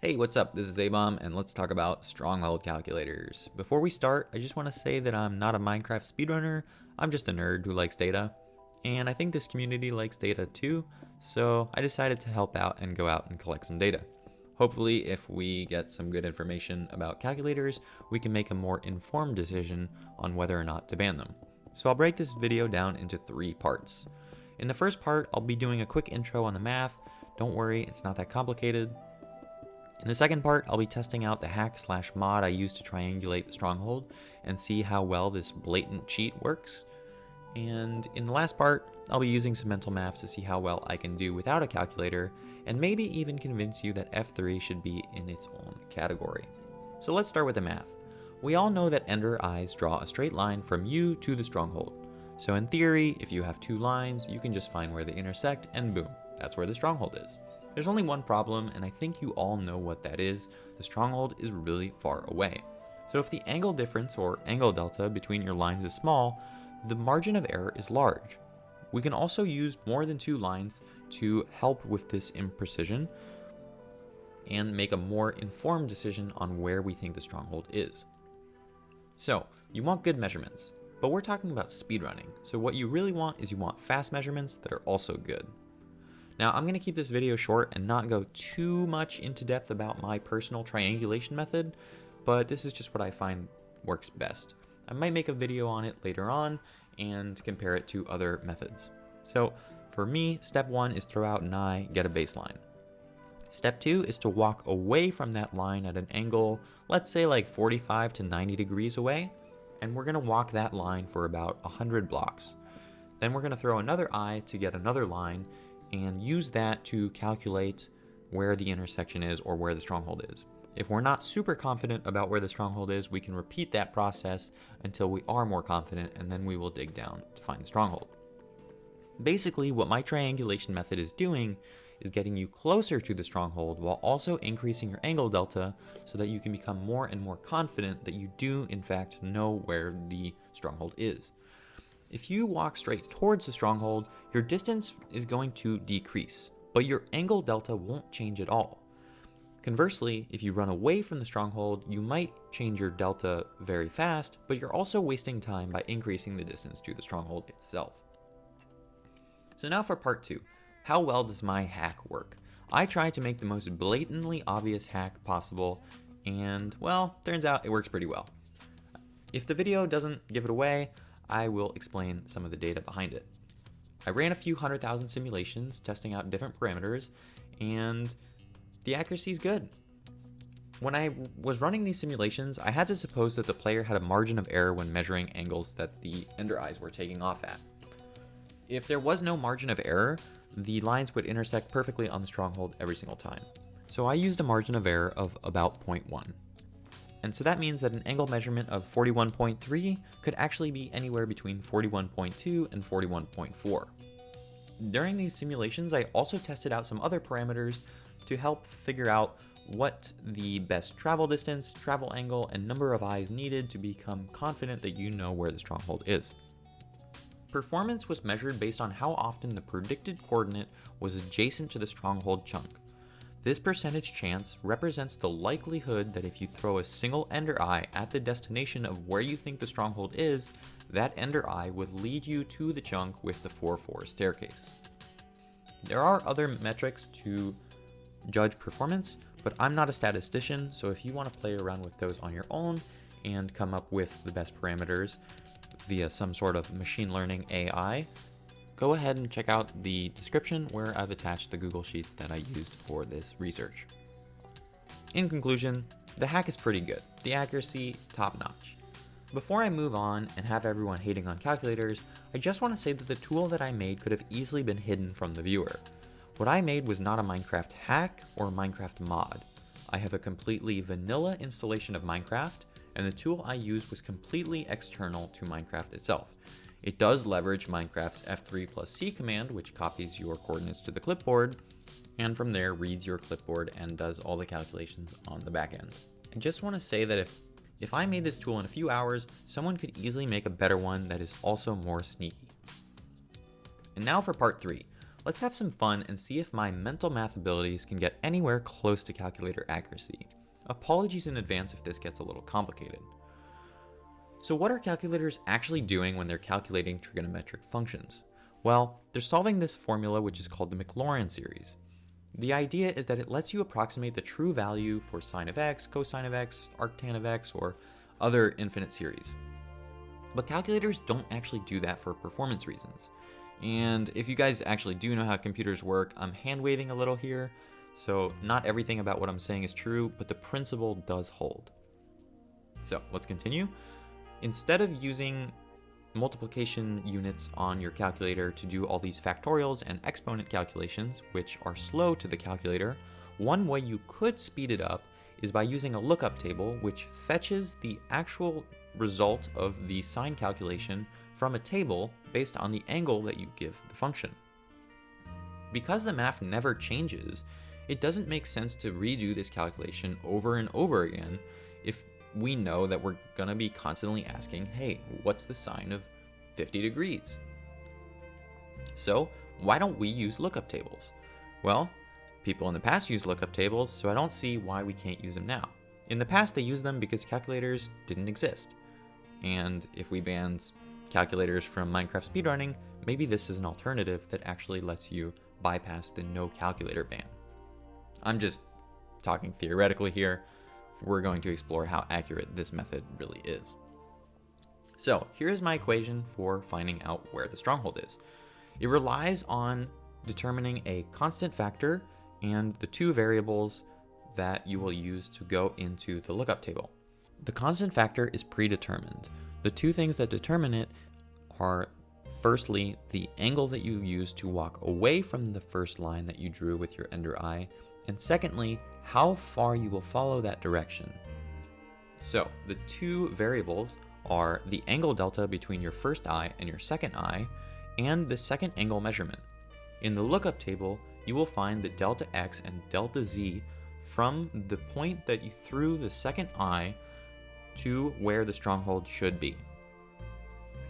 Hey, what's up? This is A-Bomb, and let's talk about Stronghold calculators. Before we start, I just want to say that I'm not a Minecraft speedrunner, I'm just a nerd who likes data, and I think this community likes data too, so I decided to help out and go out and collect some data. Hopefully, if we get some good information about calculators, we can make a more informed decision on whether or not to ban them. So I'll break this video down into 3 parts. In the first part, I'll be doing a quick intro on the math. Don't worry, it's not that complicated. In the second part, I'll be testing out the hack/mod I use to triangulate the Stronghold and see how well this blatant cheat works. And in the last part, I'll be using some mental math to see how well I can do without a calculator, and maybe even convince you that F3 should be in its own category. So let's start with the math. We all know that ender eyes draw a straight line from you to the Stronghold. So in theory, if you have 2 lines, you can just find where they intersect, and boom, that's where the Stronghold is. There's only one problem, and I think you all know what that is. The Stronghold is really far away. So if the angle difference or angle delta between your lines is small, the margin of error is large. We can also use more than 2 lines to help with this imprecision and make a more informed decision on where we think the Stronghold is. So you want good measurements, but we're talking about speedrunning. So what you really want is you want fast measurements that are also good. Now, I'm going to keep this video short and not go too much into depth about my personal triangulation method, but this is just what I find works best. I might make a video on it later on and compare it to other methods. So for me, step 1 is throw out an eye, get a baseline. Step 2 is to walk away from that line at an angle, let's say like 45 to 90 degrees away, and we're going to walk that line for about 100 blocks. Then we're going to throw another eye to get another line and use that to calculate where the intersection is or where the Stronghold is. If we're not super confident about where the Stronghold is, we can repeat that process until we are more confident, and then we will dig down to find the Stronghold. Basically, what my triangulation method is doing is getting you closer to the Stronghold while also increasing your angle delta so that you can become more and more confident that you do in fact know where the Stronghold is. If you walk straight towards the Stronghold, your distance is going to decrease, but your angle delta won't change at all. Conversely, if you run away from the Stronghold, you might change your delta very fast, but you're also wasting time by increasing the distance to the Stronghold itself. So now for part 2, how well does my hack work? I try to make the most blatantly obvious hack possible, and well, turns out it works pretty well. If the video doesn't give it away, I will explain some of the data behind it. I ran a few 100,000 simulations testing out different parameters, and the accuracy is good. When I was running these simulations, I had to suppose that the player had a margin of error when measuring angles that the ender eyes were taking off at. If there was no margin of error, the lines would intersect perfectly on the Stronghold every single time. So I used a margin of error of about 0.1. And so that means that an angle measurement of 41.3 could actually be anywhere between 41.2 and 41.4. During these simulations, I also tested out some other parameters to help figure out what the best travel distance, travel angle, and number of eyes needed to become confident that you know where the Stronghold is. Performance was measured based on how often the predicted coordinate was adjacent to the Stronghold chunk. This percentage chance represents the likelihood that if you throw a single ender eye at the destination of where you think the Stronghold is, that ender eye would lead you to the chunk with the 4-4 staircase. There are other metrics to judge performance, but I'm not a statistician, so if you want to play around with those on your own and come up with the best parameters via some sort of machine learning AI, go ahead and check out the description where I've attached the Google Sheets that I used for this research. In conclusion, the hack is pretty good, the accuracy top notch. Before I move on and have everyone hating on calculators, I just want to say that the tool that I made could have easily been hidden from the viewer. What I made was not a Minecraft hack or a Minecraft mod. I have a completely vanilla installation of Minecraft, and the tool I used was completely external to Minecraft itself. It does leverage Minecraft's F3+C command, which copies your coordinates to the clipboard, and from there reads your clipboard and does all the calculations on the back end. I just want to say that if I made this tool in a few hours, someone could easily make a better one that is also more sneaky. And now for part 3. let's have some fun and see if my mental math abilities can get anywhere close to calculator accuracy. Apologies in advance if this gets a little complicated. So what are calculators actually doing when they're calculating trigonometric functions? Well, they're solving this formula which is called the Maclaurin series. The idea is that it lets you approximate the true value for sine of x, cosine of x, arctan of x, or other infinite series. But calculators don't actually do that for performance reasons. And if you guys actually do know how computers work, I'm hand-waving a little here, so not everything about what I'm saying is true, but the principle does hold. So let's continue. Instead of using multiplication units on your calculator to do all these factorials and exponent calculations, which are slow to the calculator, one way you could speed it up is by using a lookup table which fetches the actual result of the sine calculation from a table based on the angle that you give the function. Because the math never changes, it doesn't make sense to redo this calculation over and over again if we know that we're gonna be constantly asking, hey, what's the sine of 50 degrees? So why don't we use lookup tables? Well, people in the past used lookup tables, so I don't see why we can't use them now. In the past, they used them because calculators didn't exist. And if we banned calculators from Minecraft speedrunning, maybe this is an alternative that actually lets you bypass the no calculator ban. I'm just talking theoretically here. We're going to explore how accurate this method really is. So here's my equation for finding out where the stronghold is. It relies on determining a constant factor and the two variables that you will use to go into the lookup table. The constant factor is predetermined. The two things that determine it are, firstly, the angle that you use to walk away from the first line that you drew with your ender eye, and secondly, how far you will follow that direction. So the two variables are the angle delta between your first eye and your second eye, and the second angle measurement. In the lookup table, you will find the delta x and delta z from the point that you threw the second eye to where the stronghold should be.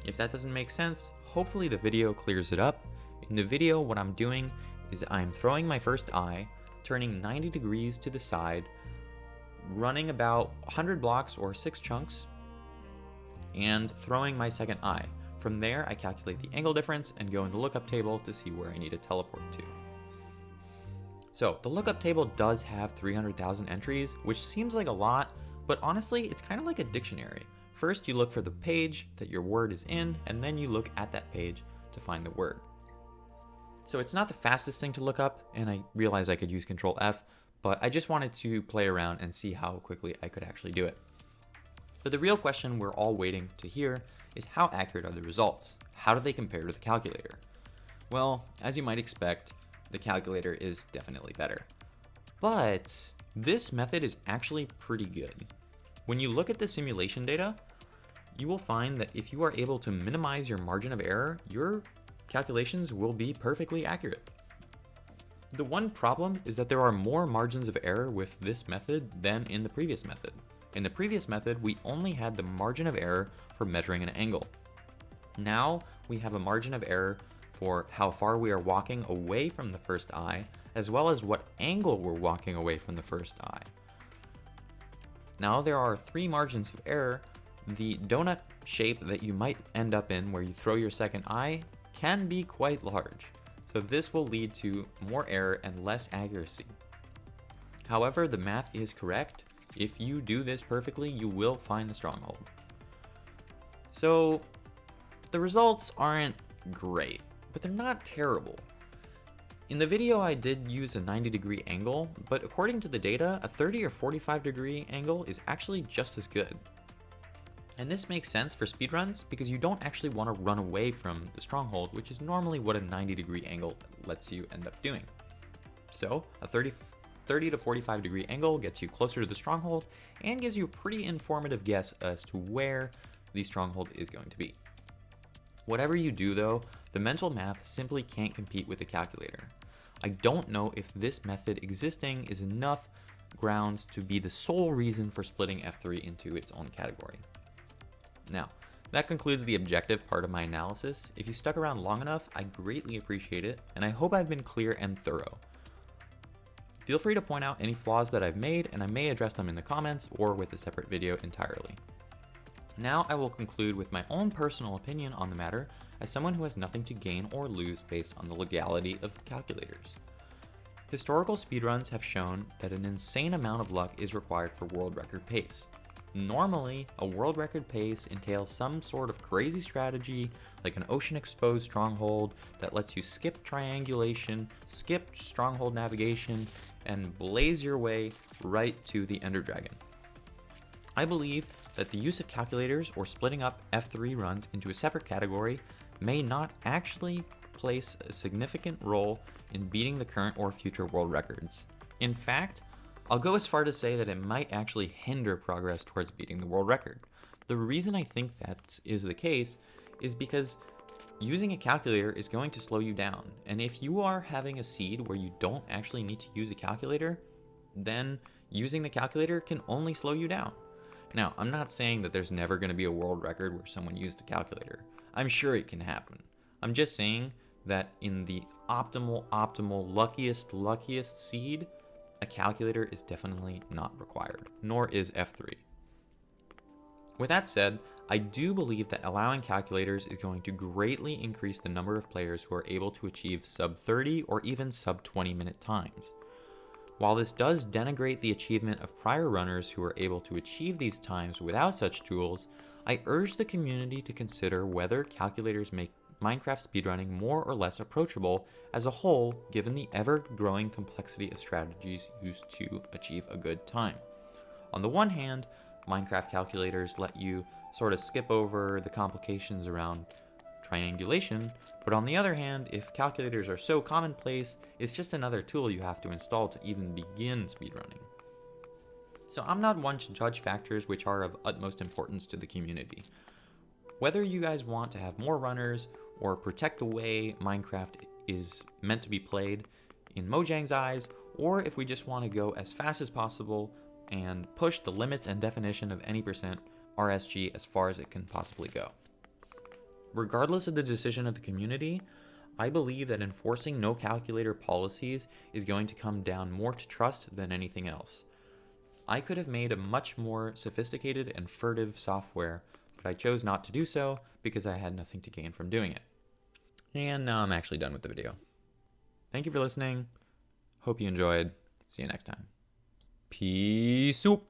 If that doesn't make sense, hopefully the video clears it up. In the video, what I'm doing is I'm throwing my first eye, turning 90 degrees to the side, running about 100 blocks or 6 chunks, and throwing my second eye. From there, I calculate the angle difference and go in the lookup table to see where I need to teleport to. So the lookup table does have 300,000 entries, which seems like a lot, but honestly, it's kind of like a dictionary. First, you look for the page that your word is in, and then you look at that page to find the word. So it's not the fastest thing to look up, and I realized I could use Control F, but I just wanted to play around and see how quickly I could actually do it. But the real question we're all waiting to hear is how accurate are the results? How do they compare to the calculator? Well, as you might expect, the calculator is definitely better. But this method is actually pretty good. When you look at the simulation data, you will find that if you are able to minimize your margin of error, your calculations will be perfectly accurate. The one problem is that there are more margins of error with this method than in the previous method. In the previous method, we only had the margin of error for measuring an angle. Now we have a margin of error for how far we are walking away from the first eye, as well as what angle we're walking away from the first eye. Now there are 3 margins of error. The donut shape that you might end up in where you throw your second eye can be quite large. So this will lead to more error and less accuracy. However, the math is correct. If you do this perfectly, you will find the stronghold. So the results aren't great, but they're not terrible. In the video, I did use a 90-degree angle, but according to the data, a 30 or 45-degree angle is actually just as good. And this makes sense for speedruns because you don't actually want to run away from the stronghold, which is normally what a 90-degree angle lets you end up doing. So a 30 to 45-degree angle gets you closer to the stronghold and gives you a pretty informative guess as to where the stronghold is going to be. Whatever you do though, the mental math simply can't compete with the calculator. I don't know if this method existing is enough grounds to be the sole reason for splitting F3 into its own category. Now, That concludes the objective part of my analysis. If you stuck around long enough, I greatly appreciate it, and I hope I've been clear and thorough. Feel free to point out any flaws that I've made, and I may address them in the comments or with a separate video entirely. Now I will conclude with my own personal opinion on the matter as someone who has nothing to gain or lose based on the legality of calculators. Historical speedruns have shown that an insane amount of luck is required for world record pace. Normally, a world record pace entails some sort of crazy strategy like an ocean exposed stronghold that lets you skip triangulation, skip stronghold navigation, and blaze your way right to the Ender Dragon. I believe that the use of calculators or splitting up F3 runs into a separate category may not actually place a significant role in beating the current or future world records. In fact, I'll go as far to say that it might actually hinder progress towards beating the world record. The reason I think that is the case is because using a calculator is going to slow you down. And if you are having a seed where you don't actually need to use a calculator, then using the calculator can only slow you down. Now, I'm not saying that there's never going to be a world record where someone used a calculator. I'm sure it can happen. I'm just saying that in the optimal, luckiest seed, a calculator is definitely not required, nor is F3. With that said, I do believe that allowing calculators is going to greatly increase the number of players who are able to achieve sub 30 or even sub 20 minute times. While this does denigrate the achievement of prior runners who were able to achieve these times without such tools, I urge the community to consider whether calculators make Minecraft speedrunning more or less approachable as a whole, given the ever-growing complexity of strategies used to achieve a good time. On the one hand, Minecraft calculators let you sort of skip over the complications around triangulation, but on the other hand, if calculators are so commonplace, it's just another tool you have to install to even begin speedrunning. So I'm not one to judge factors which are of utmost importance to the community. Whether you guys want to have more runners or protect the way Minecraft is meant to be played in Mojang's eyes, or if we just want to go as fast as possible and push the limits and definition of any percent RSG as far as it can possibly go. Regardless of the decision of the community, I believe that enforcing no calculator policies is going to come down more to trust than anything else. I could have made a much more sophisticated and furtive software, but I chose not to do so because I had nothing to gain from doing it. And now I'm actually done with the video. Thank you for listening. Hope you enjoyed. See you next time. Peace out.